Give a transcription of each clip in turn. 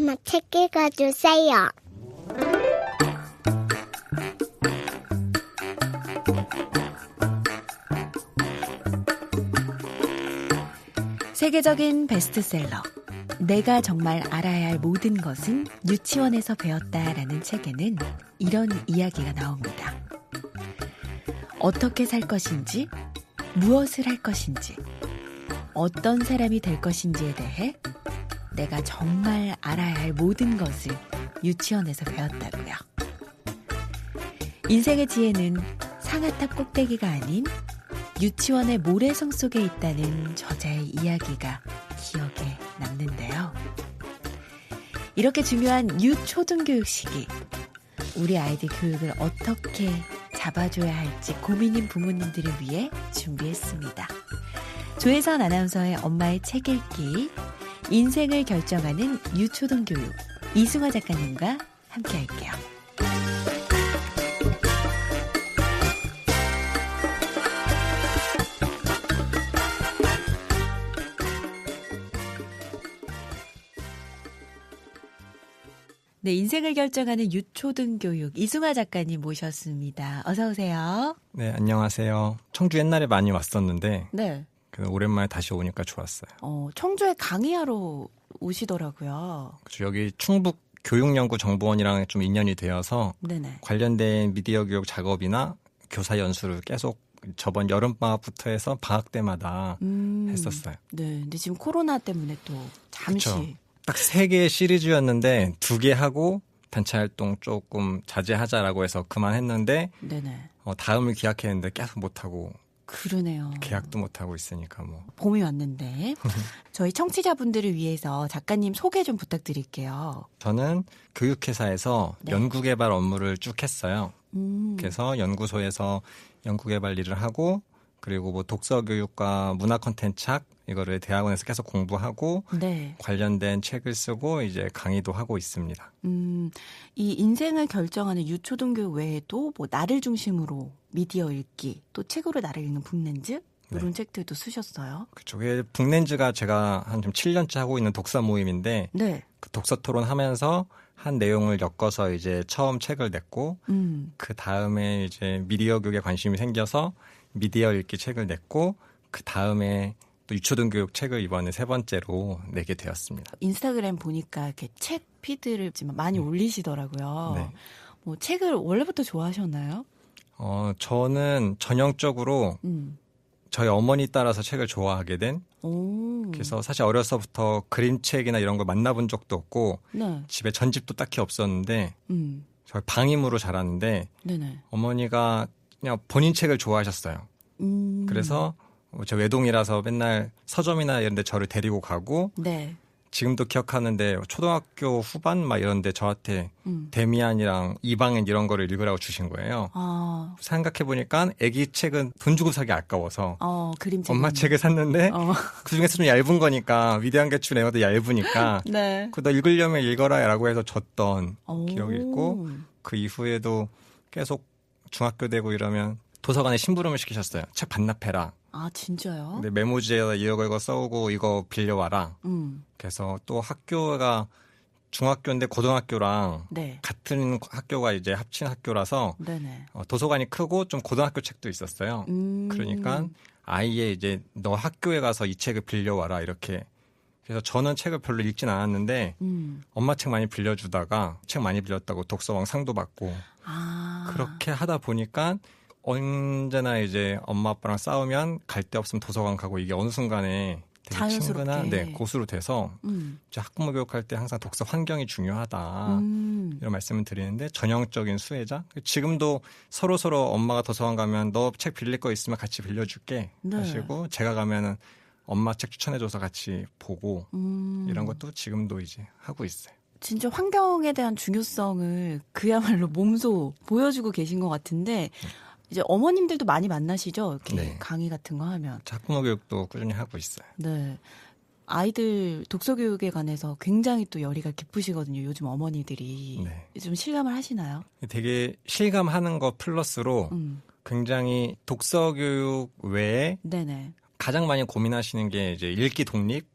엄마 책 읽어주세요. 세계적인 베스트셀러 내가 정말 알아야 할 모든 것은 유치원에서 배웠다라는 책에는 이런 이야기가 나옵니다. 어떻게 살 것인지, 무엇을 할 것인지, 어떤 사람이 될 것인지에 대해 내가 정말 알아야 할 모든 것을 유치원에서 배웠다고요. 인생의 지혜는 상아탑 꼭대기가 아닌 유치원의 모래성 속에 있다는 저자의 이야기가 기억에 남는데요. 이렇게 중요한 유초등교육 시기, 우리 아이들 교육을 어떻게 잡아줘야 할지 고민인 부모님들을 위해 준비했습니다. 조혜선 아나운서의 엄마의 책 읽기, 인생을 결정하는 유초등교육, 이승화 작가님과 함께 할게요. 네, 인생을 결정하는 유초등교육 이승화 작가님 모셨습니다. 어서 오세요. 네, 안녕하세요. 청주 옛날에 많이 왔었는데 네. 오랜만에 다시 오니까 좋았어요. 청주에 강의하러 오시더라고요. 그렇죠. 여기 충북 교육연구정보원이랑 좀 인연이 되어서 네네. 관련된 미디어 교육 작업이나 교사 연수를 계속 저번 여름방학부터 해서 방학 때마다 했었어요. 네, 근데 지금 코로나 때문에 또 잠시. 그쵸. 딱 3개의 시리즈였는데 2개 하고 단체 활동 조금 자제하자라고 해서 그만했는데 네네. 다음을 기약했는데 계속 못하고 그러네요. 계약도 못하고 있으니까 뭐. 봄이 왔는데 저희 청취자분들을 위해서 작가님 소개 좀 부탁드릴게요. 저는 교육회사에서 네. 연구개발 업무를 쭉 했어요. 그래서 연구소에서 연구개발 일을 하고 그리고 뭐 독서교육과 문화 콘텐츠학 이거를 대학원에서 계속 공부하고 네. 관련된 책을 쓰고 이제 강의도 하고 있습니다. 이 인생을 결정하는 유초등교육 외에도 뭐 나를 중심으로 미디어 읽기, 또 책으로 나를 읽는 북렌즈 이런 책들도 쓰셨어요. 그쪽에 북렌즈가 제가 한 좀 7년째 하고 있는 독서 모임인데 네. 그 독서 토론하면서 한 내용을 엮어서 이제 처음 책을 냈고 그 다음에 이제 미디어 교육에 관심이 생겨서 미디어 읽기 책을 냈고 그 다음에 또 유초등교육 책을 이번에 3번째로 내게 되었습니다. 인스타그램 보니까 이렇게 책 피드를 지금 많이 올리시더라고요. 네. 뭐 책을 원래부터 좋아하셨나요? 저는 전형적으로 저희 어머니 따라서 책을 좋아하게 된 그래서 사실 어려서부터 그림책이나 이런 걸 만나본 적도 없고 네. 집에 전집도 딱히 없었는데 저희 방임으로 자랐는데 네네. 어머니가 그냥 본인 책을 좋아하셨어요. 그래서 저 외동이라서 맨날 서점이나 이런 데 저를 데리고 가고 네. 지금도 기억하는데 초등학교 후반 막 이런 데 저한테 데미안이랑 이방인 이런 거를 읽으라고 주신 거예요. 생각해보니까 애기 책은 돈 주고 사기 아까워서 그림책 엄마 책을 샀는데 그중에서 좀 얇은 거니까 위대한 개출 애어도 얇으니까 네. 너 읽으려면 읽어라 라고 해서 줬던 기억이 있고 그 이후에도 계속 중학교 되고 이러면 도서관에 심부름을 시키셨어요. 책 반납해라. 아, 진짜요? 근데 메모지에다 이거 써오고 이거 빌려와라. 그래서 또 학교가 중학교인데 고등학교랑 네. 같은 학교가 이제 합친 학교라서 네네. 도서관이 크고 좀 고등학교 책도 있었어요. 그러니까 아이의 이제 너 학교에 가서 이 책을 빌려와라 이렇게. 그래서 저는 책을 별로 읽진 않았는데 엄마 책 많이 빌려주다가 책 많이 빌렸다고 독서왕 상도 받고 그렇게 하다 보니까 언제나 이제 엄마 아빠랑 싸우면 갈 데 없으면 도서관 가고 이게 어느 순간에 되게 자연스럽게. 친근한 고수로 돼서 이제 학부모 교육할 때 항상 독서 환경이 중요하다 이런 말씀을 드리는데 전형적인 수혜자. 지금도 서로 엄마가 도서관 가면 너 책 빌릴 거 있으면 같이 빌려줄게 하시고 제가 가면은 엄마 책 추천해줘서 같이 보고 이런 것도 지금도 이제 하고 있어요. 진짜 환경에 대한 중요성을 그야말로 몸소 보여주고 계신 것 같은데 이제 어머님들도 많이 만나시죠? 이렇게 네. 강의 같은 거 하면. 학부모 교육도 꾸준히 하고 있어요. 네. 아이들 독서 교육에 관해서 굉장히 또 열의가 깊으시거든요. 요즘 어머니들이. 네. 좀 실감을 하시나요? 되게 실감하는 거 플러스로 굉장히 독서 교육 외에 네네. 가장 많이 고민하시는 게 이제 읽기 독립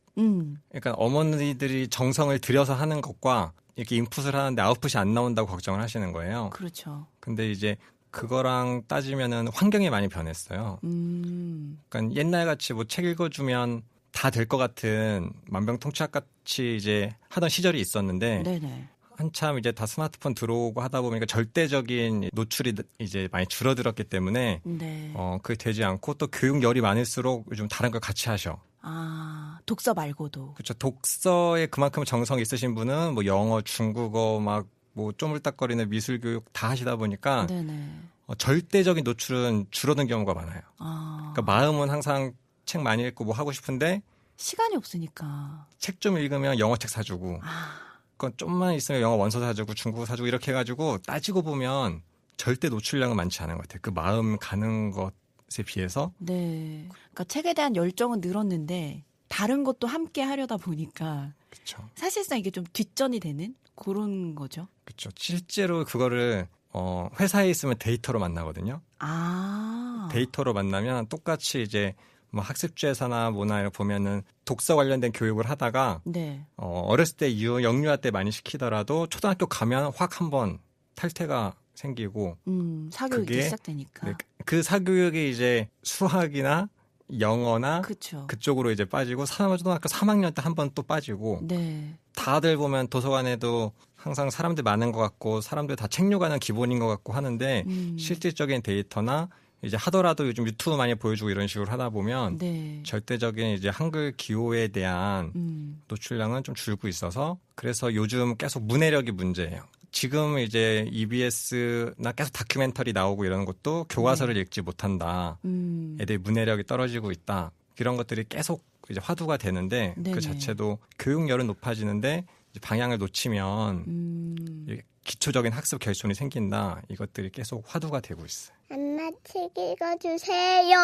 그러니까 어머니들이 정성을 들여서 하는 것과 이렇게 인풋을 하는데 아웃풋이 안 나온다고 걱정을 하시는 거예요. 그렇죠. 근데 이제 그거랑 따지면은 환경이 많이 변했어요. 그러니까 옛날 같이 뭐 책 읽어주면 다 될 것 같은 만병통치약 같이 이제 하던 시절이 있었는데 네네. 한참 이제 다 스마트폰 들어오고 하다 보니까 절대적인 노출이 이제 많이 줄어들었기 때문에 네. 그게 되지 않고 또 교육열이 많을수록 요즘 다른 걸 같이 하셔. 아, 독서 말고도. 그렇죠. 독서에 그만큼 정성 있으신 분은 뭐 영어, 중국어 막 뭐 쪼물딱거리는 미술 교육 다 하시다 보니까 네네. 절대적인 노출은 줄어든 경우가 많아요. 아. 그러니까 마음은 항상 책 많이 읽고 뭐 하고 싶은데 시간이 없으니까. 책 좀 읽으면 영어책 사주고 그건 좀만 있으면 영어 원서 사주고 중국어 사주고 이렇게 해가지고 따지고 보면 절대 노출량은 많지 않은 것 같아요. 그 마음 가는 것에 비해서. 네. 그러니까 책에 대한 열정은 늘었는데 다른 것도 함께 하려다 보니까 그렇죠. 사실상 이게 좀 뒷전이 되는 그런 거죠. 그렇죠. 실제로 그거를 회사에 있으면 데이터로 만나거든요. 아. 데이터로 만나면 똑같이 이제 뭐 학습지에서나 뭐나 이렇게 보면은 독서 관련된 교육을 하다가 네. 어렸을 때 영유아 때 많이 시키더라도 초등학교 가면 확 한번 탈퇴가 생기고 사교육이 그게 시작되니까. 네, 그 사교육이 이제 수학이나 영어나 그렇죠. 그쪽으로 이제 빠지고 초등학교 3학년 때 한 번 또 빠지고 네. 다들 보면 도서관에도 항상 사람들 많은 것 같고 사람들 다 책 요가는 기본인 것 같고 하는데 실질적인 데이터나 이제 하더라도 요즘 유튜브 많이 보여주고 이런 식으로 하다 보면 네. 절대적인 이제 한글 기호에 대한 노출량은 좀 줄고 있어서 그래서 요즘 계속 문해력이 문제예요. 지금 이제 EBS나 계속 다큐멘터리 나오고 이런 것도 교과서를 읽지 못한다. 애들 문해력이 떨어지고 있다. 이런 것들이 계속 이제 화두가 되는데 네네. 그 자체도 교육열은 높아지는데 이제 방향을 놓치면 기초적인 학습 결손이 생긴다. 이것들이 계속 화두가 되고 있어요. 엄마 책 읽어주세요.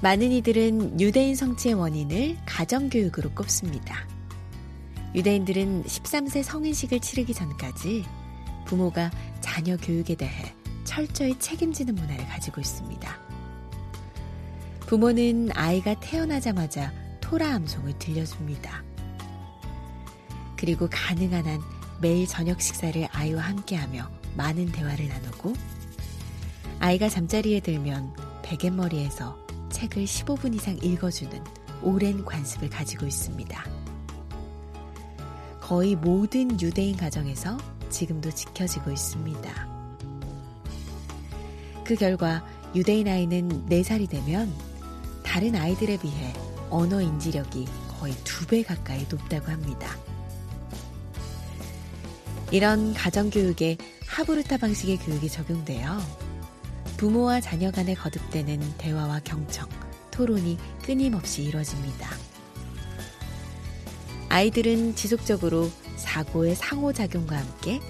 많은 이들은 유대인 성취의 원인을 가정교육으로 꼽습니다. 유대인들은 13세 성인식을 치르기 전까지 부모가 자녀 교육에 대해 철저히 책임지는 문화를 가지고 있습니다. 부모는 아이가 태어나자마자 토라 암송을 들려줍니다. 그리고 가능한 한 매일 저녁 식사를 아이와 함께하며 많은 대화를 나누고 아이가 잠자리에 들면 베갯머리에서 책을 15분 이상 읽어주는 오랜 관습을 가지고 있습니다. 거의 모든 유대인 가정에서 지금도 지켜지고 있습니다. 그 결과 유대인 아이는 4살이 되면 다른 아이들에 비해 언어 인지력이 거의 2배 가까이 높다고 합니다. 이런 가정교육에 하브루타 방식의 교육이 적용되어 부모와 자녀 간에 거듭되는 대화와 경청, 토론이 끊임없이 이루어집니다. 아이들은 지속적으로 사고의 상호작용과 함께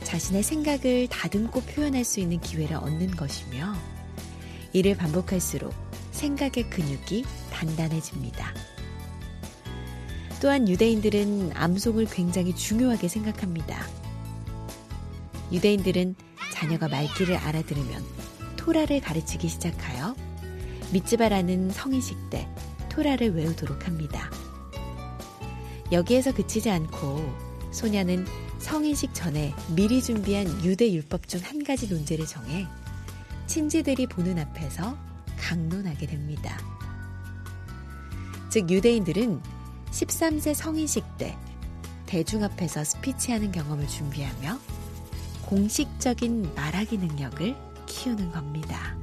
자신의 생각을 다듬고 표현할 수 있는 기회를 얻는 것이며 이를 반복할수록 생각의 근육이 단단해집니다. 또한 유대인들은 암송을 굉장히 중요하게 생각합니다. 유대인들은 자녀가 말귀를 알아들으면 토라를 가르치기 시작하여 미츠바라는 성인식 때 토라를 외우도록 합니다. 여기에서 그치지 않고 소녀는 성인식 전에 미리 준비한 유대 율법 중 한 가지 논제를 정해 친지들이 보는 앞에서 강론하게 됩니다. 즉 유대인들은 13세 성인식 때 대중 앞에서 스피치하는 경험을 준비하며 공식적인 말하기 능력을 키우는 겁니다.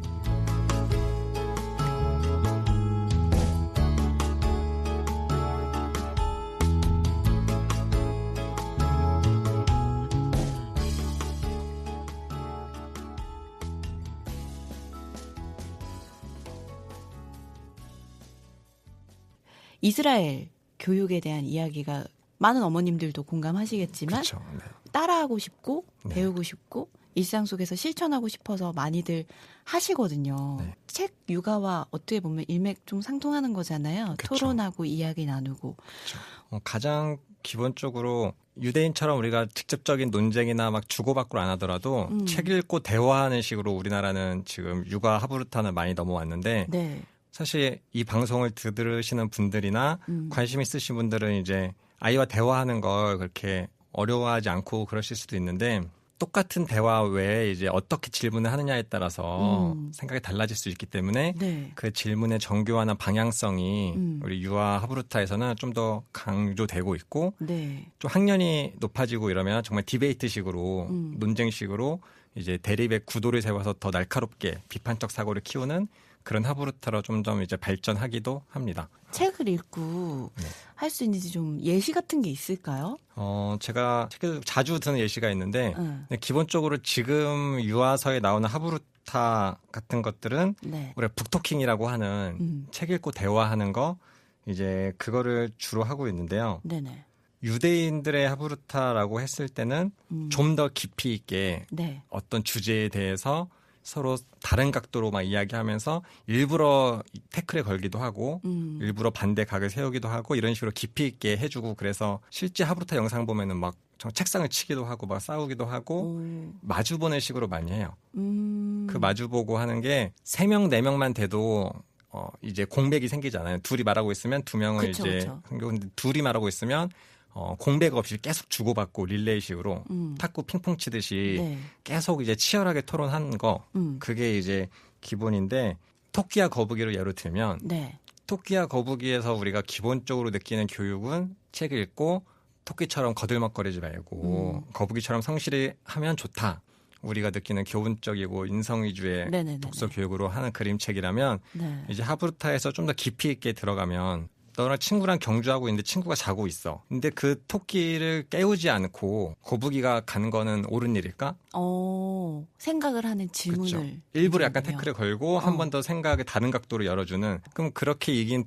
이스라엘 교육에 대한 이야기가 많은 어머님들도 공감하시겠지만 그렇죠. 네. 따라하고 싶고 네. 배우고 싶고 일상 속에서 실천하고 싶어서 많이들 하시거든요. 네. 책 육아와 어떻게 보면 일맥 좀 상통하는 거잖아요. 그쵸. 토론하고 이야기 나누고. 그렇죠. 가장 기본적으로 유대인처럼 우리가 직접적인 논쟁이나 막 주고받고를 안 하더라도 책 읽고 대화하는 식으로 우리나라는 지금 육아 하부르타는 많이 넘어왔는데 네. 사실 이 방송을 들으시는 분들이나 관심 있으신 분들은 이제 아이와 대화하는 걸 그렇게 어려워하지 않고 그러실 수도 있는데 똑같은 대화 외에 이제 어떻게 질문을 하느냐에 따라서 생각이 달라질 수 있기 때문에 네. 그 질문의 정교화나 방향성이 우리 유아 하부르타에서는 좀 더 강조되고 있고 네. 좀 학년이 높아지고 이러면 정말 디베이트식으로 논쟁식으로 이제 대립의 구도를 세워서 더 날카롭게 비판적 사고를 키우는 그런 하부르타로 좀 더 이제 발전하기도 합니다. 책을 읽고 네. 할 수 있는지 좀 예시 같은 게 있을까요? 제가 책에서 자주 드는 예시가 있는데 근데 기본적으로 지금 유아서에 나오는 하부르타 같은 것들은 네. 우리가 북토킹이라고 하는 책 읽고 대화하는 거 이제 그거를 주로 하고 있는데요. 네네. 유대인들의 하부르타라고 했을 때는 좀 더 깊이 있게 네. 어떤 주제에 대해서 서로 다른 각도로 막 이야기하면서 일부러 태클에 걸기도 하고 일부러 반대 각을 세우기도 하고 이런 식으로 깊이 있게 해주고 그래서 실제 하부르타 영상 보면은 막 책상을 치기도 하고 막 싸우기도 하고 마주보는 식으로 많이 해요. 그 마주보고 하는 게 3명, 4명만 돼도 이제 공백이 생기잖아요. 둘이 말하고 있으면 2명은 그쵸, 이제 그쵸. 근데 둘이 말하고 있으면 공백 없이 계속 주고받고 릴레이식으로 탁구 핑퐁 치듯이 네. 계속 이제 치열하게 토론하는 거 그게 이제 기본인데 토끼와 거북이를 예로 들면 네. 토끼와 거북이에서 우리가 기본적으로 느끼는 교육은 책 읽고 토끼처럼 거들먹거리지 말고 거북이처럼 성실히 하면 좋다. 우리가 느끼는 교훈적이고 인성 위주의 네네네네. 독서 교육으로 하는 그림책이라면 네. 이제 하부르타에서 좀 더 깊이 있게 들어가면 너랑 친구랑 경주하고 있는데 친구가 자고 있어. 근데 그 토끼를 깨우지 않고 거북이가 가는 거는 옳은 일일까? 생각을 하는 질문을. 그렇죠. 일부러 약간 던지는군요. 태클을 걸고 한 번 더 생각을 다른 각도로 열어주는. 그럼 그렇게 이긴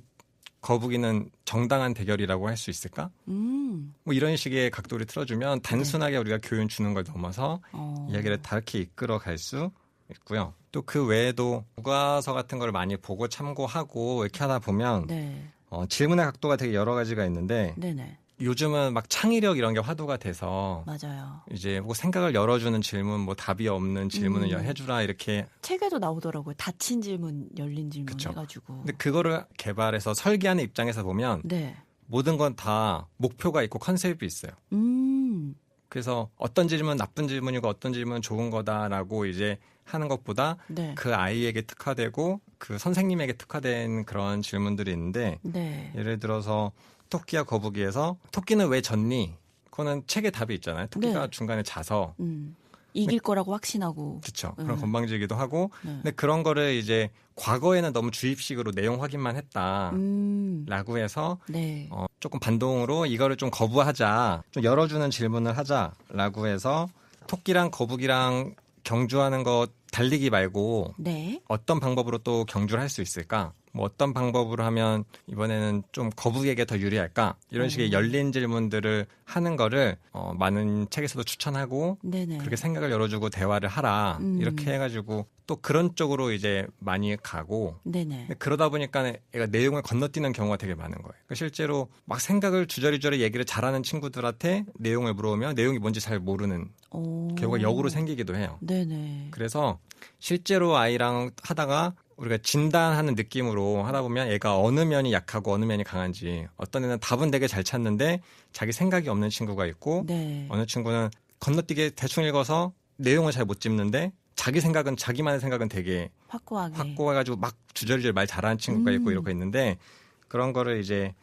거북이는 정당한 대결이라고 할 수 있을까? 뭐 이런 식의 각도를 틀어주면 단순하게 우리가 교훈 주는 걸 넘어서 이야기를 다르게 이끌어 갈 수 있고요. 또 그 외에도 교과서 같은 걸 많이 보고 참고하고 이렇게 하다 보면 네. 질문의 각도가 되게 여러 가지가 있는데 네네. 요즘은 막 창의력 이런 게 화두가 돼서 맞아요. 이제 뭐 생각을 열어주는 질문, 뭐 답이 없는 질문을 해주라 이렇게. 책에도 나오더라고요. 닫힌 질문, 열린 질문 그쵸. 해가지고. 근데 그거를 개발해서 설계하는 입장에서 보면 네. 모든 건 다 목표가 있고 컨셉이 있어요. 그래서 어떤 질문은 나쁜 질문이고 어떤 질문은 좋은 거다라고 이제 하는 것보다 네. 그 아이에게 특화되고 그 선생님에게 특화된 그런 질문들이 있는데 네. 예를 들어서 토끼와 거북이에서 토끼는 왜 졌니? 그거는 책에 답이 있잖아요. 토끼가 네. 중간에 자서. 이길 거라고 확신하고. 그렇죠. 그런 건방지기도 하고. 네. 근데 그런 거를 이제 과거에는 너무 주입식으로 내용 확인만 했다라고 해서 네. 조금 반동으로 이거를 좀 거부하자. 좀 열어주는 질문을 하자라고 해서 토끼랑 거북이랑 경주하는 거 달리기 말고 네. 어떤 방법으로 또 경주를 할 수 있을까? 뭐 어떤 방법으로 하면 이번에는 좀 거북이에게 더 유리할까? 이런 식의 열린 질문들을 하는 거를 많은 책에서도 추천하고 네네. 그렇게 생각을 열어주고 대화를 하라 이렇게 해가지고 또 그런 쪽으로 이제 많이 가고 네네. 근데 그러다 보니까 애가 내용을 건너뛰는 경우가 되게 많은 거예요. 그러니까 실제로 막 생각을 주저리주저리 얘기를 잘하는 친구들한테 내용을 물어보면 내용이 뭔지 잘 모르는 경우가 역으로 생기기도 해요. 네네. 그래서 실제로 아이랑 하다가 우리가 진단하는 느낌으로 하다 보면 애가 어느 면이 약하고 어느 면이 강한지 어떤 애는 답은 되게 잘 찾는데 자기 생각이 없는 친구가 있고 네. 어느 친구는 건너뛰게 대충 읽어서 내용을 잘 못 짚는데 자기만의 생각은 되게 확고하게. 확고해가지고 막 주저리주저리 말 잘하는 친구가 있고 이렇게 있는데 그런 거를 이제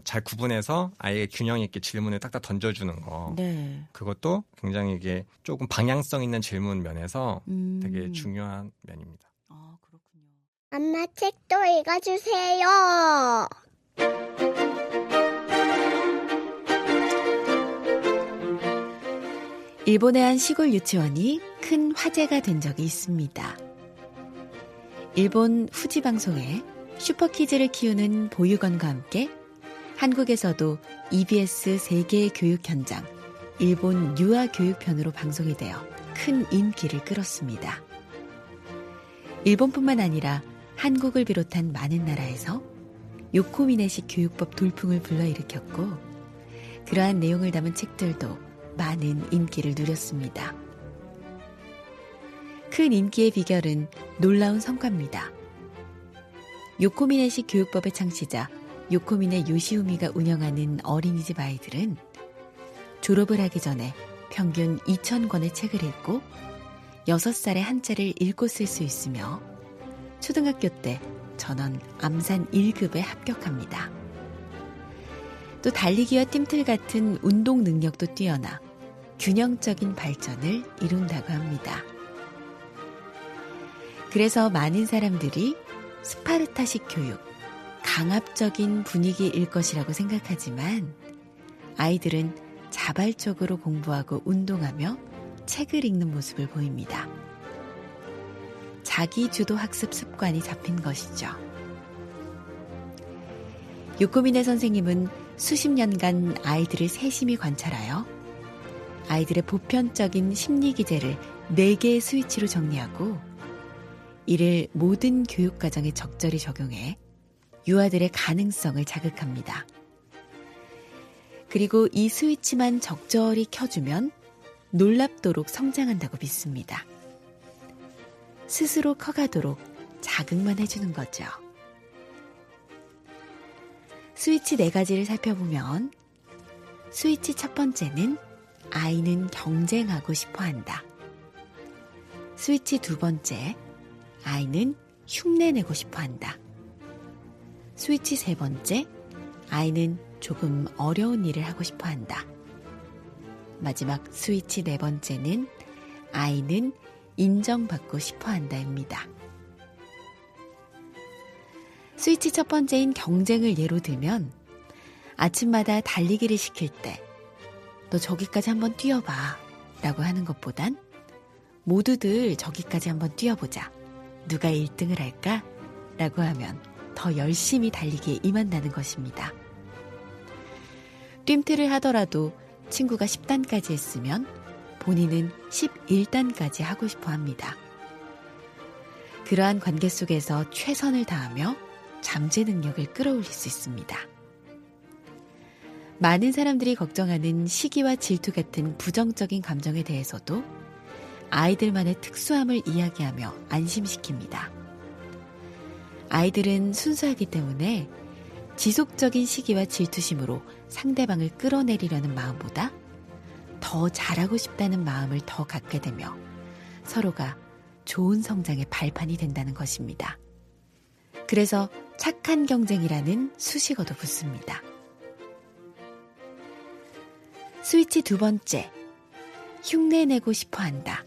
잘 구분해서 아이에게 균형 있게 질문을 딱딱 던져주는 거. 네. 그것도 굉장히 이게 조금 방향성 있는 질문 면에서 되게 중요한 면입니다. 아, 그렇군요. 엄마 책도 읽어주세요. 일본의 한 시골 유치원이 큰 화제가 된 적이 있습니다. 일본 후지 방송에 슈퍼키즈를 키우는 보육원과 함께 한국에서도 EBS 세계 교육 현장 일본 유아 교육편으로 방송이 되어 큰 인기를 끌었습니다. 일본뿐만 아니라 한국을 비롯한 많은 나라에서 요코미네식 교육법 돌풍을 불러일으켰고 그러한 내용을 담은 책들도 많은 인기를 누렸습니다. 큰 인기의 비결은 놀라운 성과입니다. 요코미네시 교육법의 창시자 요코미네 요시우미가 운영하는 어린이집 아이들은 졸업을 하기 전에 평균 2,000권의 책을 읽고 6살에 한자를 읽고 쓸 수 있으며 초등학교 때 전원 암산 1급에 합격합니다. 또 달리기와 띰틀 같은 운동 능력도 뛰어나 균형적인 발전을 이룬다고 합니다. 그래서 많은 사람들이 스파르타식 교육, 강압적인 분위기일 것이라고 생각하지만 아이들은 자발적으로 공부하고 운동하며 책을 읽는 모습을 보입니다. 자기주도 학습 습관이 잡힌 것이죠. 요코미네 선생님은 수십 년간 아이들을 세심히 관찰하여 아이들의 보편적인 심리 기제를 4개의 스위치로 정리하고 이를 모든 교육 과정에 적절히 적용해 유아들의 가능성을 자극합니다. 그리고 이 스위치만 적절히 켜주면 놀랍도록 성장한다고 믿습니다. 스스로 커가도록 자극만 해주는 거죠. 스위치 4가지를 살펴보면 스위치 첫 번째는 아이는 경쟁하고 싶어한다. 스위치 2번째, 아이는 흉내내고 싶어한다. 스위치 3번째, 아이는 조금 어려운 일을 하고 싶어한다. 마지막 스위치 4번째는 아이는 인정받고 싶어한다입니다. 스위치 첫 번째인 경쟁을 예로 들면 아침마다 달리기를 시킬 때 너 저기까지 한번 뛰어봐 라고 하는 것보단 모두들 저기까지 한번 뛰어보자. 누가 1등을 할까? 라고 하면 더 열심히 달리기에 임한다는 것입니다. 뜀틀을 하더라도 친구가 10단까지 했으면 본인은 11단까지 하고 싶어 합니다. 그러한 관계 속에서 최선을 다하며 잠재 능력을 끌어올릴 수 있습니다. 많은 사람들이 걱정하는 시기와 질투 같은 부정적인 감정에 대해서도 아이들만의 특수함을 이야기하며 안심시킵니다. 아이들은 순수하기 때문에 지속적인 시기와 질투심으로 상대방을 끌어내리려는 마음보다 더 잘하고 싶다는 마음을 더 갖게 되며 서로가 좋은 성장의 발판이 된다는 것입니다. 그래서 착한 경쟁이라는 수식어도 붙습니다. 스위치 2번째, 흉내내고 싶어한다.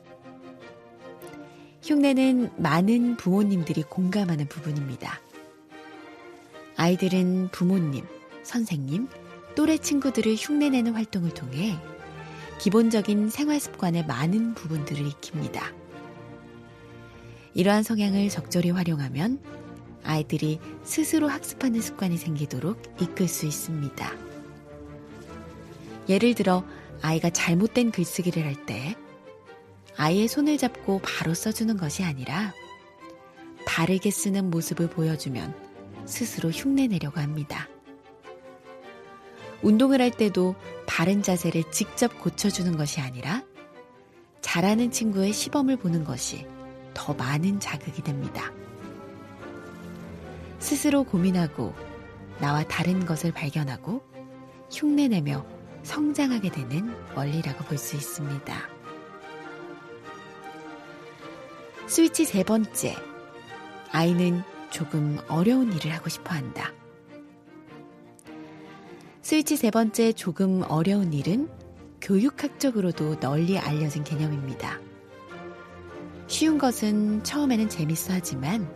흉내는 많은 부모님들이 공감하는 부분입니다. 아이들은 부모님, 선생님, 또래 친구들을 흉내내는 활동을 통해 기본적인 생활 습관의 많은 부분들을 익힙니다. 이러한 성향을 적절히 활용하면 아이들이 스스로 학습하는 습관이 생기도록 이끌 수 있습니다. 예를 들어 아이가 잘못된 글쓰기를 할 때 아이의 손을 잡고 바로 써주는 것이 아니라 바르게 쓰는 모습을 보여주면 스스로 흉내내려고 합니다. 운동을 할 때도 바른 자세를 직접 고쳐주는 것이 아니라 잘하는 친구의 시범을 보는 것이 더 많은 자극이 됩니다. 스스로 고민하고 나와 다른 것을 발견하고 흉내내며 성장하게 되는 원리라고 볼 수 있습니다. 스위치 3번째, 아이는 조금 어려운 일을 하고 싶어한다. 스위치 3번째 조금 어려운 일은 교육학적으로도 널리 알려진 개념입니다. 쉬운 것은 처음에는 재밌어 하지만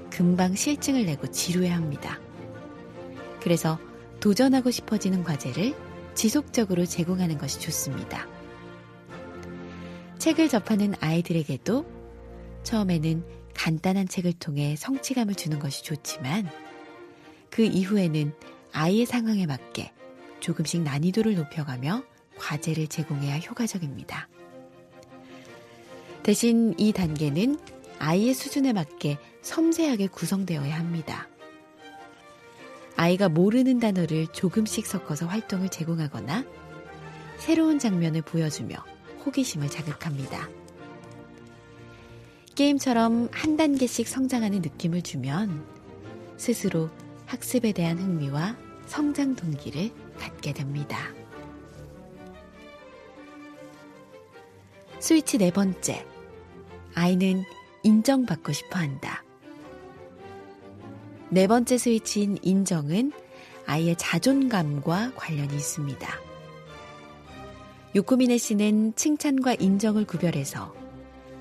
금방 실증을 내고 지루해합니다. 그래서 도전하고 싶어지는 과제를 지속적으로 제공하는 것이 좋습니다. 책을 접하는 아이들에게도 처음에는 간단한 책을 통해 성취감을 주는 것이 좋지만 그 이후에는 아이의 상황에 맞게 조금씩 난이도를 높여가며 과제를 제공해야 효과적입니다. 대신 이 단계는 아이의 수준에 맞게 섬세하게 구성되어야 합니다. 아이가 모르는 단어를 조금씩 섞어서 활동을 제공하거나 새로운 장면을 보여주며 호기심을 자극합니다. 게임처럼 한 단계씩 성장하는 느낌을 주면 스스로 학습에 대한 흥미와 성장 동기를 갖게 됩니다. 스위치 4번째, 아이는 인정받고 싶어 한다. 4번째 스위치인 인정은 아이의 자존감과 관련이 있습니다. 요코미네 씨는 칭찬과 인정을 구별해서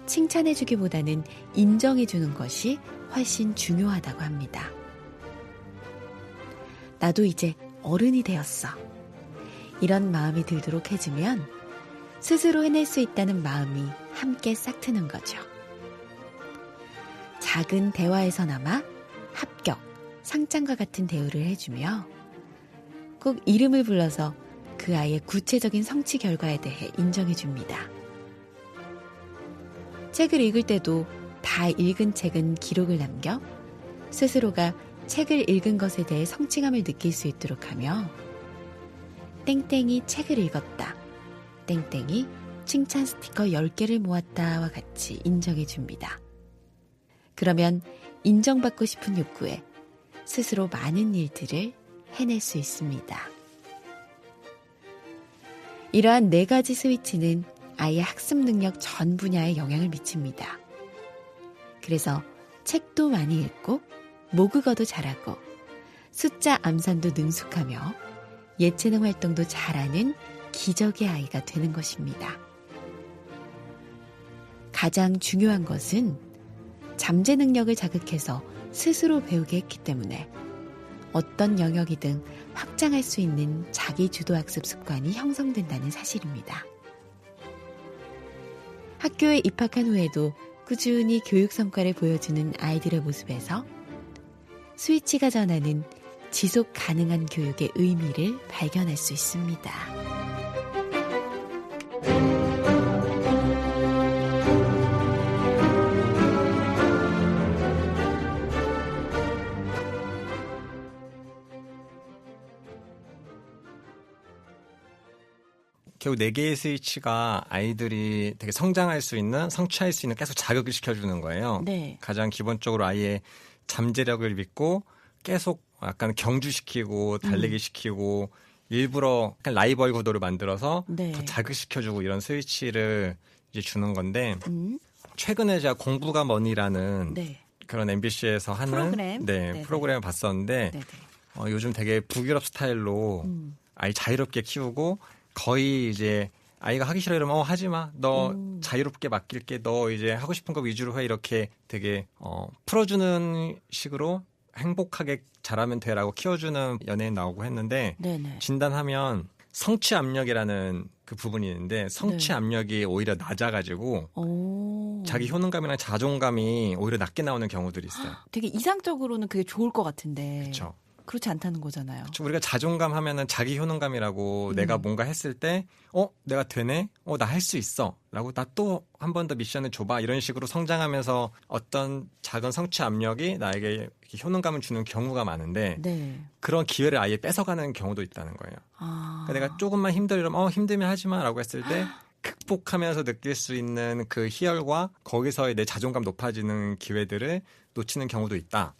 칭찬해주기보다는 인정해주는 것이 훨씬 중요하다고 합니다. 나도 이제 어른이 되었어. 이런 마음이 들도록 해주면 스스로 해낼 수 있다는 마음이 함께 싹트는 거죠. 작은 대화에서나마 합격, 상장과 같은 대우를 해주며 꼭 이름을 불러서 그 아이의 구체적인 성취 결과에 대해 인정해줍니다. 책을 읽을 때도 다 읽은 책은 기록을 남겨 스스로가 책을 읽은 것에 대해 성취감을 느낄 수 있도록 하며 땡땡이 책을 읽었다, 땡땡이 칭찬 스티커 10개를 모았다와 같이 인정해줍니다. 그러면 인정받고 싶은 욕구에 스스로 많은 일들을 해낼 수 있습니다. 이러한 4가지 스위치는 아이의 학습 능력 전 분야에 영향을 미칩니다. 그래서 책도 많이 읽고 모국어도 잘하고 숫자 암산도 능숙하며 예체능 활동도 잘하는 기적의 아이가 되는 것입니다. 가장 중요한 것은 잠재 능력을 자극해서 스스로 배우게 했기 때문에 어떤 영역이든 확장할 수 있는 자기 주도 학습 습관이 형성된다는 사실입니다. 학교에 입학한 후에도 꾸준히 교육 성과를 보여주는 아이들의 모습에서 스위치가 전하는 지속 가능한 교육의 의미를 발견할 수 있습니다. 결국 4개의 스위치가 아이들이 되게 성장할 수 있는, 성취할 수 있는 계속 자극을 시켜주는 거예요. 네. 가장 기본적으로 아이의 잠재력을 믿고 계속 약간 경주시키고 달리기 시키고 일부러 약간 라이벌 구도를 만들어서 네. 더 자극시켜주고 이런 스위치를 이제 주는 건데 최근에 제가 공부가 뭐니라는 네. 그런 MBC에서 하는 프로그램? 네네. 프로그램을 봤었는데 네네. 요즘 되게 북유럽 스타일로 아이 자유롭게 키우고 거의 이제 아이가 하기 싫어 이러면 하지 마. 너 자유롭게 맡길게. 너 이제 하고 싶은 거 위주로 해. 이렇게 되게 풀어주는 식으로 행복하게 잘하면 돼라고 키워주는 연예인 나오고 했는데 네네. 진단하면 성취 압력이라는 그 부분이 있는데 성취 네. 압력이 오히려 낮아가지고 자기 효능감이랑 자존감이 오히려 낮게 나오는 경우들이 있어요. 되게 이상적으로는 그게 좋을 것 같은데 그렇죠. 그렇지 않다는 거잖아요. 우리가 자존감 하면은 자기 효능감이라고 내가 뭔가 했을 때 내가 되네? 나 할 수 있어. 라고 나 또 한 번 더 미션을 줘봐. 이런 식으로 성장하면서 어떤 작은 성취 압력이 나에게 효능감을 주는 경우가 많은데 네. 그런 기회를 아예 뺏어가는 경우도 있다는 거예요. 그러니까 내가 조금만 힘들면 힘들면 하지 마 라고 했을 때 극복하면서 느낄 수 있는 그 희열과 거기서의 내 자존감 높아지는 기회들을 놓치는 경우도 있다.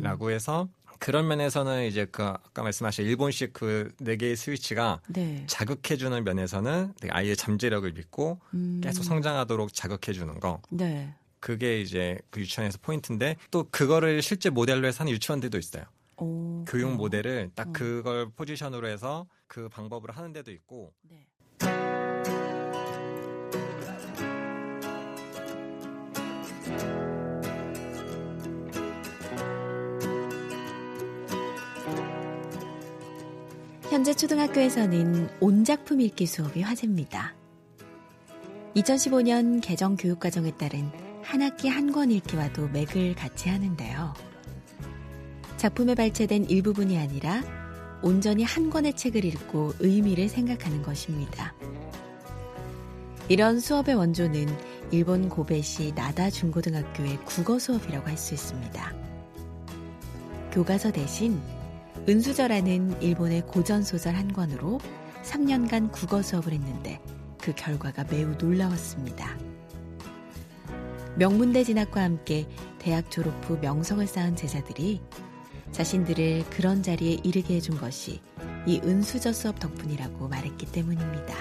라고 해서 그런 면에서는 이제 그 아까 말씀하신 일본식 그 4개의 스위치가 네. 자극해주는 면에서는 아이의 잠재력을 믿고 계속 성장하도록 자극해주는 거. 네. 그게 이제 그 유치원에서 포인트인데 또 그거를 실제 모델로 해서 하는 유치원들도 있어요. 교육 모델을 딱 그걸 포지션으로 해서 그 방법으로 하는 데도 있고. 네. 현재 초등학교에서는 온작품 읽기 수업이 화제입니다. 2015년 개정 교육과정에 따른 한 학기 한 권 읽기와도 맥을 같이 하는데요. 작품에 발췌된 일부분이 아니라 온전히 한 권의 책을 읽고 의미를 생각하는 것입니다. 이런 수업의 원조는 일본 고베시 나다 중고등학교의 국어 수업이라고 할 수 있습니다. 교과서 대신 은수저라는 일본의 고전소설 한 권으로 3년간 국어 수업을 했는데 그 결과가 매우 놀라웠습니다. 명문대 진학과 함께 대학 졸업 후 명성을 쌓은 제자들이 자신들을 그런 자리에 이르게 해준 것이 이 은수저 수업 덕분이라고 말했기 때문입니다.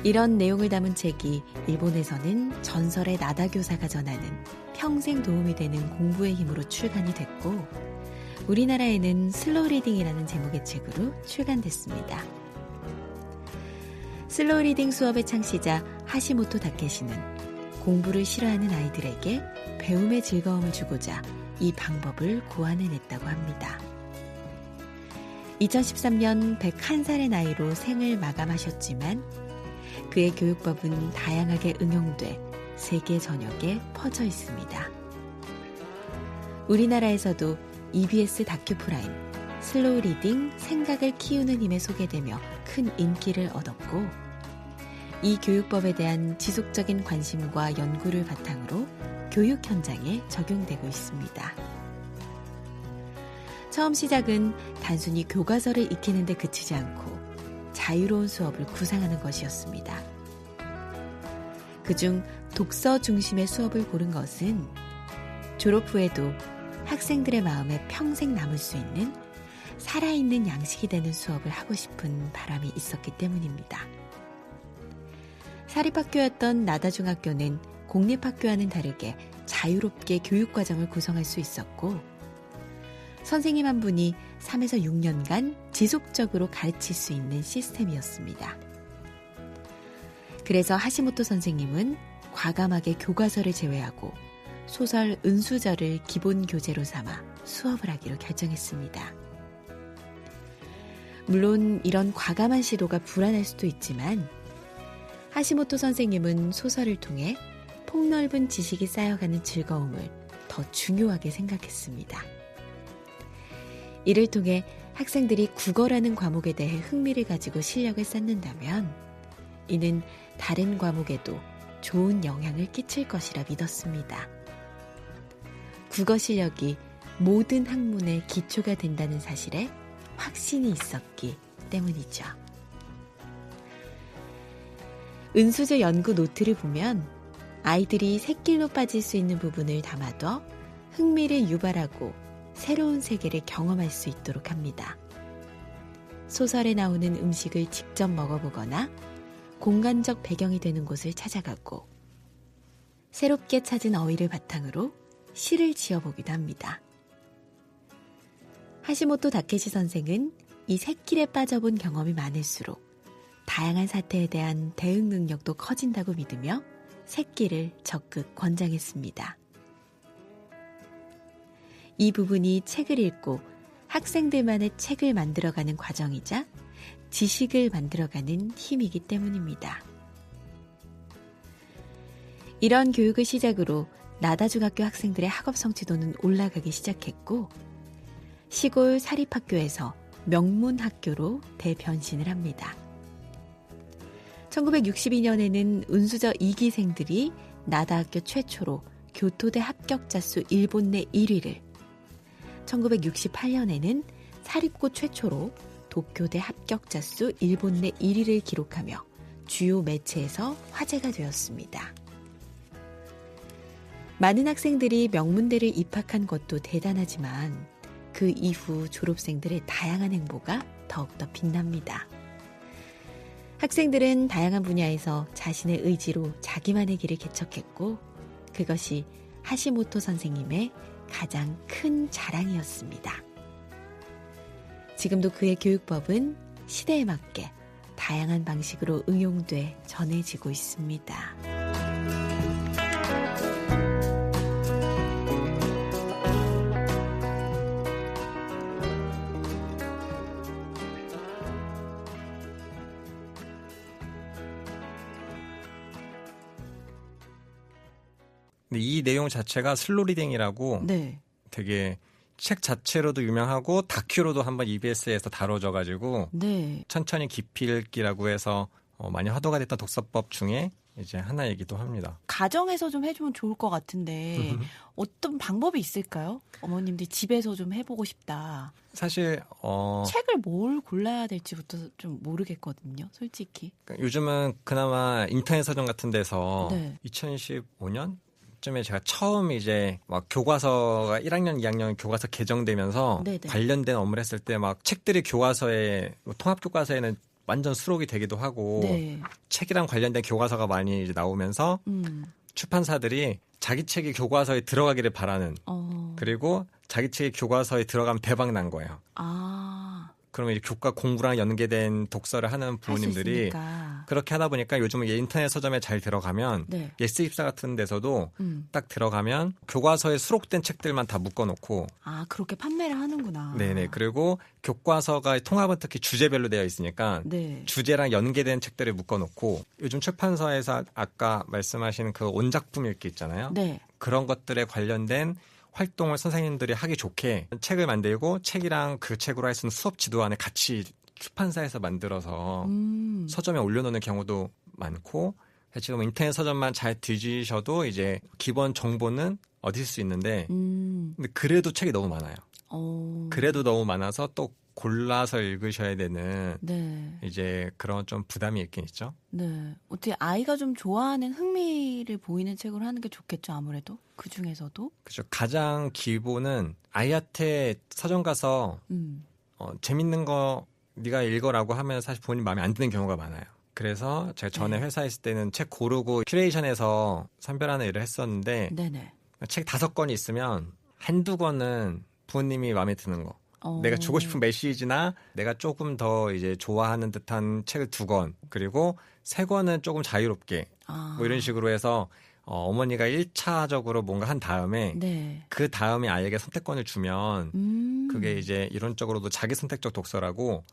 이런 내용을 담은 책이 일본에서는 전설의 나다 교사가 전하는 평생 도움이 되는 공부의 힘으로 출간이 됐고, 우리나라에는 슬로우 리딩이라는 제목의 책으로 출간됐습니다. 슬로우 리딩 수업의 창시자 하시모토 다케시는 공부를 싫어하는 아이들에게 배움의 즐거움을 주고자 이 방법을 고안해냈다고 합니다. 2013년 101살의 나이로 생을 마감하셨지만 그의 교육법은 다양하게 응용돼 세계 전역에 퍼져 있습니다. 우리나라에서도 EBS 다큐 프라임 슬로우 리딩 생각을 키우는 힘에 소개되며 큰 인기를 얻었고, 이 교육법에 대한 지속적인 관심과 연구를 바탕으로 교육 현장에 적용되고 있습니다. 처음 시작은 단순히 교과서를 익히는 데 그치지 않고 자유로운 수업을 구상하는 것이었습니다. 그중 독서 중심의 수업을 고른 것은 졸업 후에도 학생들의 마음에 평생 남을 수 있는 살아있는 양식이 되는 수업을 하고 싶은 바람이 있었기 때문입니다. 사립학교였던 나다중학교는 공립학교와는 다르게 자유롭게 교육과정을 구성할 수 있었고, 선생님 한 분이 3에서 6년간 지속적으로 가르칠 수 있는 시스템이었습니다. 그래서 하시모토 선생님은 과감하게 교과서를 제외하고 소설 은수저를 기본 교재로 삼아 수업을 하기로 결정했습니다. 물론 이런 과감한 시도가 불안할 수도 있지만 하시모토 선생님은 소설을 통해 폭넓은 지식이 쌓여가는 즐거움을 더 중요하게 생각했습니다. 이를 통해 학생들이 국어라는 과목에 대해 흥미를 가지고 실력을 쌓는다면 이는 다른 과목에도 좋은 영향을 끼칠 것이라 믿었습니다. 국어 실력이 모든 학문의 기초가 된다는 사실에 확신이 있었기 때문이죠. 은수저 연구 노트를 보면 아이들이 샛길로 빠질 수 있는 부분을 담아둬 흥미를 유발하고 새로운 세계를 경험할 수 있도록 합니다. 소설에 나오는 음식을 직접 먹어보거나 공간적 배경이 되는 곳을 찾아가고 새롭게 찾은 어휘를 바탕으로 시를 지어보기도 합니다. 하시모토 다케시 선생은 이 샛길에 빠져본 경험이 많을수록 다양한 사태에 대한 대응 능력도 커진다고 믿으며 샛길을 적극 권장했습니다. 이 부분이 책을 읽고 학생들만의 책을 만들어가는 과정이자 지식을 만들어가는 힘이기 때문입니다. 이런 교육을 시작으로 나다중학교 학생들의 학업 성취도는 올라가기 시작했고, 시골 사립학교에서 명문학교로 대변신을 합니다. 1962년에는 은수저 2기생들이 나다학교 최초로 교토대 합격자 수 일본 내 1위를, 1968년에는 사립고 최초로 도쿄대 합격자 수 일본 내 1위를 기록하며 주요 매체에서 화제가 되었습니다. 많은 학생들이 명문대를 입학한 것도 대단하지만 그 이후 졸업생들의 다양한 행보가 더욱더 빛납니다. 학생들은 다양한 분야에서 자신의 의지로 자기만의 길을 개척했고, 그것이 하시모토 선생님의 가장 큰 자랑이었습니다. 지금도 그의 교육법은 시대에 맞게 다양한 방식으로 응용돼 전해지고 있습니다. 근데 이 내용 자체가 슬로우 리딩이라고 네. 되게 책 자체로도 유명하고 다큐로도 한번 EBS에서 다뤄져가지고 네. 천천히 깊이 읽기라고 해서 많이 화두가 됐던 독서법 중에 이제 하나이기도 합니다. 가정에서 좀 해주면 좋을 것 같은데 어떤 방법이 있을까요? 어머님들이 집에서 좀 해보고 싶다. 사실 책을 뭘 골라야 될지부터 좀 모르겠거든요. 솔직히. 그러니까 요즘은 그나마 인터넷 서점 같은 데서 네. 2015년 쯤에 제가 처음 이제 막 교과서가 1학년, 2학년 교과서 개정되면서 네네. 관련된 업무를 했을 때 막 책들이 교과서에 통합 교과서에는 완전 수록이 되기도 하고 네. 책이랑 관련된 교과서가 많이 이제 나오면서 출판사들이 자기 책이 교과서에 들어가기를 바라는 그리고 자기 책이 교과서에 들어가면 대박 난 거예요. 그러면 이제 교과 공부랑 연계된 독서를 하는 부모님들이 그렇게 하다 보니까 요즘은 인터넷 서점에 잘 들어가면 네. 예스입사 같은 데서도 딱 들어가면 교과서에 수록된 책들만 다 묶어놓고 그렇게 판매를 하는구나. 네네. 그리고 교과서가 통합은 특히 주제별로 되어 있으니까 네. 주제랑 연계된 책들을 묶어놓고 요즘 출판사에서 아까 말씀하신 그 온작품 읽기 있잖아요. 네. 그런 것들에 관련된 활동을 선생님들이 하기 좋게 책을 만들고 책이랑 그 책으로 할 수 있는 수업 지도안을 같이 출판사에서 만들어서 서점에 올려놓는 경우도 많고 지금 인터넷 서점만 잘 뒤지셔도 이제 기본 정보는 얻을 수 있는데 근데 그래도 책이 너무 많아요. 그래도 너무 많아서 또 골라서 읽으셔야 되는 네. 이제 그런 좀 부담이 있긴 있죠. 네. 어떻게 아이가 좀 좋아하는 흥미를 보이는 책으로 하는 게 좋겠죠, 아무래도. 그 중에서도. 그렇죠. 가장 기본은 아이한테 서점 가서 재밌는 거 네가 읽어라고 하면 사실 본인 마음에 안 드는 경우가 많아요. 그래서 제가 전에 회사에 있을 때는 책 고르고 큐레이션해서 선별하는 일을 했었는데 네네. 책 5권이 있으면 한두 권은 부모님이 마음에 드는 거. 내가 주고 싶은 메시지나 내가 조금 더 이제 좋아하는 듯한 책을 2권 그리고 3권은 조금 자유롭게 뭐 이런 식으로 해서 어머니가 1차적으로 뭔가 한 다음에 네. 그 다음에 아이에게 선택권을 주면 그게 이제 이론적으로도 자기 선택적 독서라고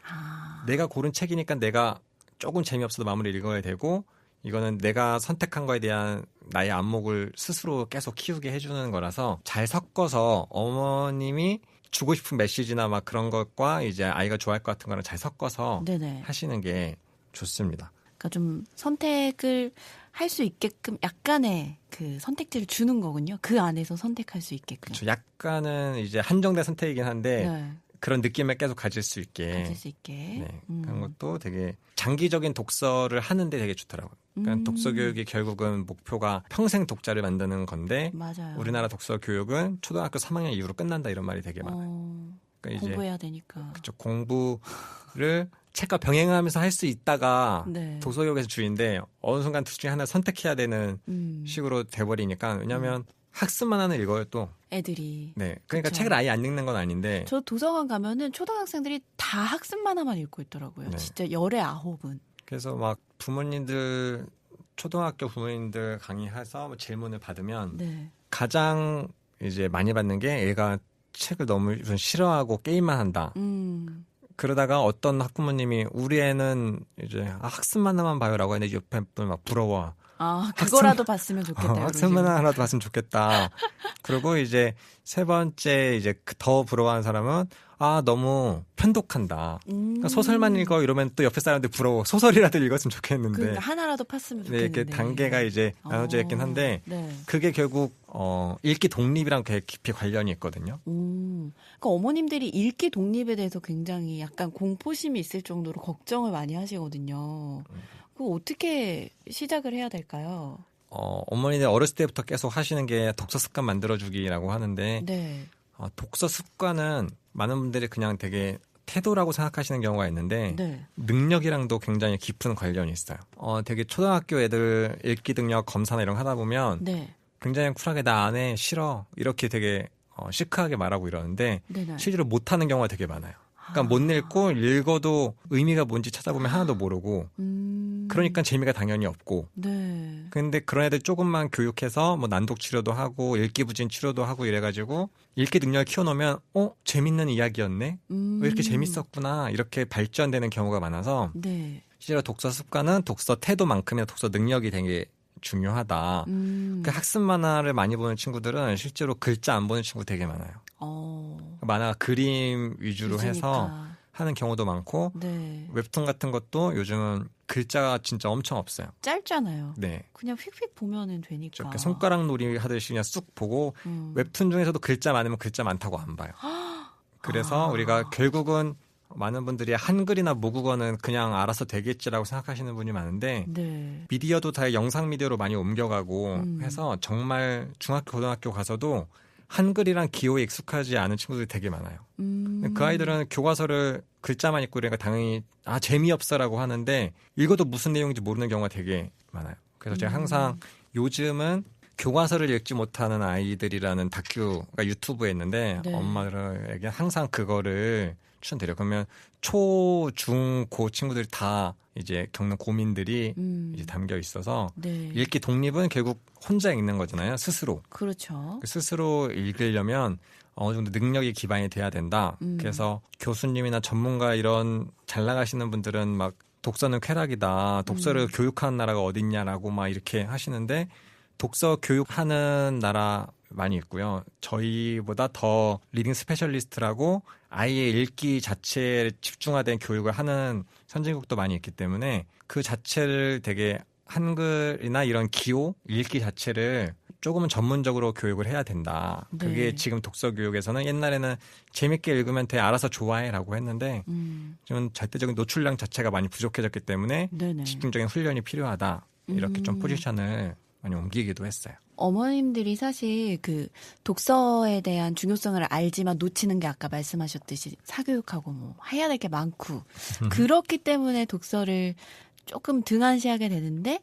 내가 고른 책이니까 내가 조금 재미없어도 마무리 읽어야 되고 이거는 내가 선택한 거에 대한 나의 안목을 스스로 계속 키우게 해주는 거라서 잘 섞어서 어머님이 주고 싶은 메시지나 막 그런 것과 이제 아이가 좋아할 것 같은 거랑 잘 섞어서 네네. 하시는 게 좋습니다. 그러니까 좀 선택을 할 수 있게끔 약간의 그 선택지를 주는 거군요. 그 안에서 선택할 수 있게끔. 그렇죠. 약간은 이제 한정된 선택이긴 한데 네. 그런 느낌을 계속 가질 수 있게. 가질 수 있게. 네, 그런 것도 되게 장기적인 독서를 하는데 되게 좋더라고요. 그러니까 독서 교육이 결국은 목표가 평생 독자를 만드는 건데 맞아요. 우리나라 독서 교육은 초등학교 3학년 이후로 끝난다 이런 말이 되게 많아요. 그러니까 공부해야 되니까. 그렇죠. 공부를 책과 병행하면서 할 수 있다가 네. 독서교육에서 주인데 어느 순간 둘 중에 하나 선택해야 되는 식으로 돼버리니까 왜냐하면 학습만 하는 읽어요 또. 애들이. 네, 그러니까 그쵸. 책을 아예 안 읽는 건 아닌데. 저 도서관 가면은 초등학생들이 다 학습 만화만 읽고 있더라고요. 네. 진짜 열에 9은. 그래서 막 부모님들 초등학교 부모님들 강의해서 뭐 질문을 받으면 네. 가장 이제 많이 받는 게 애가 책을 너무 싫어하고 게임만 한다. 그러다가 어떤 학부모님이 우리 애는 이제 학습 만화만 봐요라고 했는데 옆에 분 막 부러워. 그거라도 봤으면 좋겠다. 학습 만화라도 봤으면 좋겠다. 그리고 이제 세 번째 이제 더 부러워하는 사람은 너무 편독한다. 그러니까 소설만 읽어 이러면 또 옆에 사람들 부러워. 소설이라도 읽었으면 좋겠는데. 그러니까 하나라도 팠으면 좋겠는데. 네, 이렇게 단계가 이제 나눠져 있긴 한데 네. 그게 결국 읽기 독립이랑 되게 깊이 관련이 있거든요. 그러니까 어머님들이 읽기 독립에 대해서 굉장히 약간 공포심이 있을 정도로 걱정을 많이 하시거든요. 그거 어떻게 시작을 해야 될까요? 어머니들 어렸을 때부터 계속 하시는 게 독서 습관 만들어주기라고 하는데 네. 독서 습관은 많은 분들이 그냥 되게 태도라고 생각하시는 경우가 있는데 네. 능력이랑도 굉장히 깊은 관련이 있어요. 되게 초등학교 애들 읽기 능력 검사나 이런 거 하다 보면 네. 굉장히 쿨하게 나 안 해, 싫어 이렇게 되게 시크하게 말하고 이러는데 네네. 실제로 못하는 경우가 되게 많아요. 그러니까 못 읽고 읽어도 의미가 뭔지 찾아보면 하나도 모르고 그러니까 재미가 당연히 없고 네. 근데 그런 애들 조금만 교육해서 뭐 난독 치료도 하고 읽기 부진 치료도 하고 이래가지고 읽기 능력을 키워놓으면 재밌는 이야기였네 왜 이렇게 재밌었구나 이렇게 발전되는 경우가 많아서 네. 실제로 독서 습관은 독서 태도만큼이나 독서 능력이 되게 중요하다. 그 학습 만화를 많이 보는 친구들은 실제로 글자 안 보는 친구 되게 많아요. 만화가 그림 위주로 해서 하는 경우도 많고 네. 웹툰 같은 것도 요즘은 글자가 진짜 엄청 없어요. 짧잖아요. 네. 그냥 휙휙 보면은 되니까. 이렇게 손가락 놀이 하듯이 그냥 쑥 보고 웹툰 중에서도 글자 많으면 글자 많다고 안 봐요. 그래서 우리가 결국은 많은 분들이 한글이나 모국어는 그냥 알아서 되겠지라고 생각하시는 분이 많은데 네. 미디어도 다 영상 미디어로 많이 옮겨가고 해서 정말 중학교, 고등학교 가서도 한글이랑 기호에 익숙하지 않은 친구들이 되게 많아요. 그 아이들은 교과서를 글자만 읽고 그러니까 당연히 재미없어라고 하는데 읽어도 무슨 내용인지 모르는 경우가 되게 많아요. 그래서 제가 항상 요즘은 교과서를 읽지 못하는 아이들이라는 다큐가 유튜브에 있는데 네. 엄마들에게 항상 그거를 추천드려요. 그러면 초, 중, 고 친구들이 다 이제 겪는 고민들이 이제 담겨 있어서 네. 읽기 독립은 결국 혼자 읽는 거잖아요. 스스로. 그렇죠. 스스로 읽으려면 어느 정도 능력이 기반이 돼야 된다. 그래서 교수님이나 전문가 이런 잘 나가시는 분들은 막 독서는 쾌락이다. 독서를 교육하는 나라가 어딨냐라고 막 이렇게 하시는데 독서 교육하는 나라 많이 있고요. 저희보다 더 리딩 스페셜리스트라고 아이의 읽기 자체에 집중화된 교육을 하는 선진국도 많이 있기 때문에 그 자체를 되게 한글이나 이런 기호, 읽기 자체를 조금은 전문적으로 교육을 해야 된다. 네. 그게 지금 독서 교육에서는 옛날에는 재밌게 읽으면 돼, 알아서 좋아해라고 했는데 지금 절대적인 노출량 자체가 많이 부족해졌기 때문에 네네. 집중적인 훈련이 필요하다. 이렇게 좀 포지션을 많이 옮기기도 했어요. 어머님들이 사실 그 독서에 대한 중요성을 알지만 놓치는 게 아까 말씀하셨듯이 사교육하고 뭐 해야 될 게 많고 그렇기 때문에 독서를 조금 등한시하게 되는데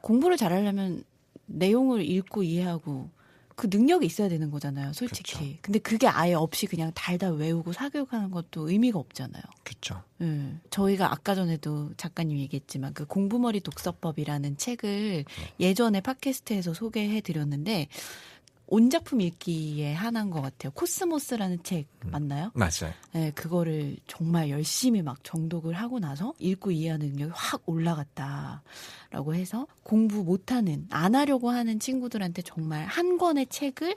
공부를 잘하려면 내용을 읽고 이해하고 그 능력이 있어야 되는 거잖아요, 솔직히. 그렇죠. 근데 그게 아예 없이 그냥 달달 외우고 사교육하는 것도 의미가 없잖아요. 그렇죠. 네. 저희가 아까 전에도 작가님 얘기했지만 그 공부머리 독서법이라는 책을 예전에 팟캐스트에서 소개해 드렸는데 온작품 읽기에 한한 것 같아요. 코스모스라는 책 맞나요? 맞아요. 네, 그거를 정말 열심히 막 정독을 하고 나서 읽고 이해하는 능력이 확 올라갔다라고 해서 공부 못하는, 안 하려고 하는 친구들한테 정말 한 권의 책을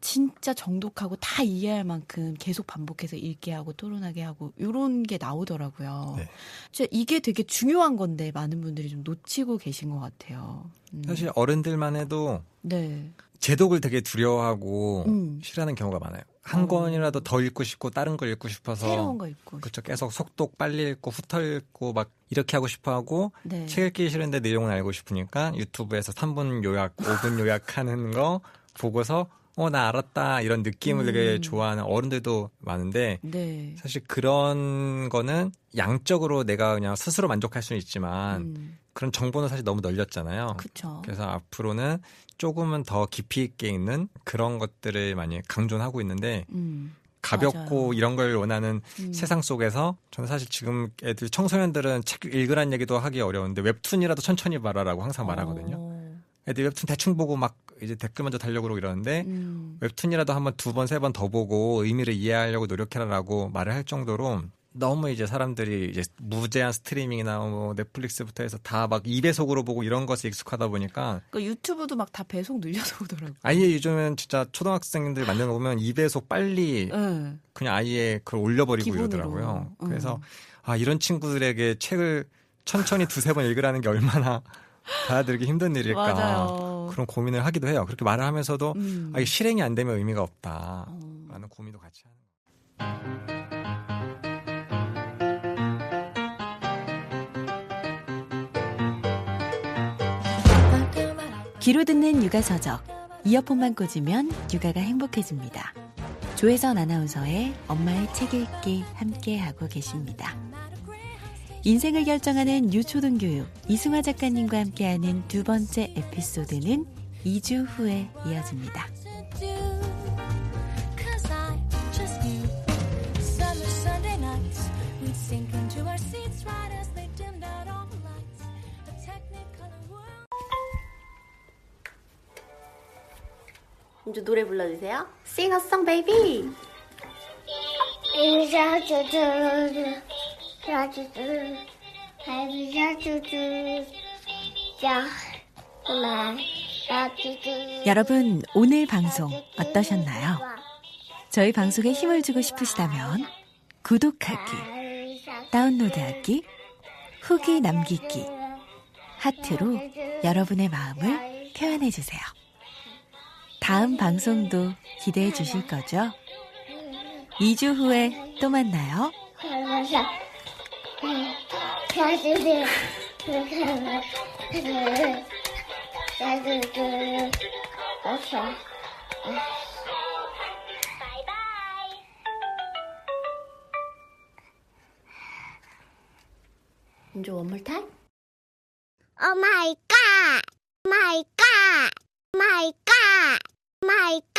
진짜 정독하고 다 이해할 만큼 계속 반복해서 읽게 하고 토론하게 하고 이런 게 나오더라고요. 네. 진짜 이게 되게 중요한 건데 많은 분들이 좀 놓치고 계신 것 같아요. 사실 어른들만 해도 네. 제독을 되게 두려워하고 싫어하는 경우가 많아요. 한 권이라도 더 읽고 싶고 다른 걸 읽고 싶어서 새로운 거 읽고 그렇죠. 계속 속독 빨리 읽고 훑어 읽고 막 이렇게 하고 싶어하고 네. 책 읽기 싫은데 내용을 알고 싶으니까 유튜브에서 3분 요약, 5분 요약하는 거 보고서 나 알았다 이런 느낌을 되게 좋아하는 어른들도 많은데 네. 사실 그런 거는 양적으로 내가 그냥 스스로 만족할 수는 있지만 그런 정보는 사실 너무 널렸잖아요. 그렇죠. 그래서 앞으로는 조금은 더 깊이 있게 있는 그런 것들을 많이 강조는 하고 있는데 가볍고 맞아요. 이런 걸 원하는 세상 속에서 저는 사실 지금 애들 청소년들은 책 읽으란 얘기도 하기 어려운데 웹툰이라도 천천히 봐라라고 항상 말하거든요. 애들 웹툰 대충 보고 막 이제 댓글 먼저 달려고 그러고 이러는데 웹툰이라도 한번 2번, 3번 더 보고 의미를 이해하려고 노력해라라고 말을 할 정도로 너무 이제 사람들이 이제 무제한 스트리밍이나 뭐 넷플릭스부터 해서 다 막 2배속으로 보고 이런 것에 익숙하다 보니까 그러니까 유튜브도 막 다 배속 늘려서 보더라고요. 아예 요즘은 진짜 초등학생들 만나는 거 보면 2배속 빨리 네. 그냥 아예 그걸 올려버리고 기본으로. 이러더라고요. 그래서 이런 친구들에게 책을 천천히 2-3번 읽으라는 게 얼마나 받아들이기 힘든 일일까 맞아요. 그런 고민을 하기도 해요. 그렇게 말을 하면서도 이게 실행이 안 되면 의미가 없다라는 고민도 같이 하는 거예요. 귀로 듣는 육아서적. 이어폰만 꽂으면 육아가 행복해집니다. 조혜선 아나운서의 엄마의 책 읽기 함께하고 계십니다. 인생을 결정하는 유초등교육 이승화 작가님과 함께하는 두 번째 에피소드는 2주 후에 이어집니다. 이제 노래 불러주세요. Sing a song, baby. 여러분, 오늘 방송 어떠셨나요? 저희 방송에 힘을 주고 싶으시다면 구독하기, 다운로드하기, 후기 남기기, 하트로 여러분의 마음을 표현해 주세요. 다음 방송도 기대해 주실 거죠? 2주 후에 또 만나요. 은주 one more time? Oh my god! My god! My god! My god!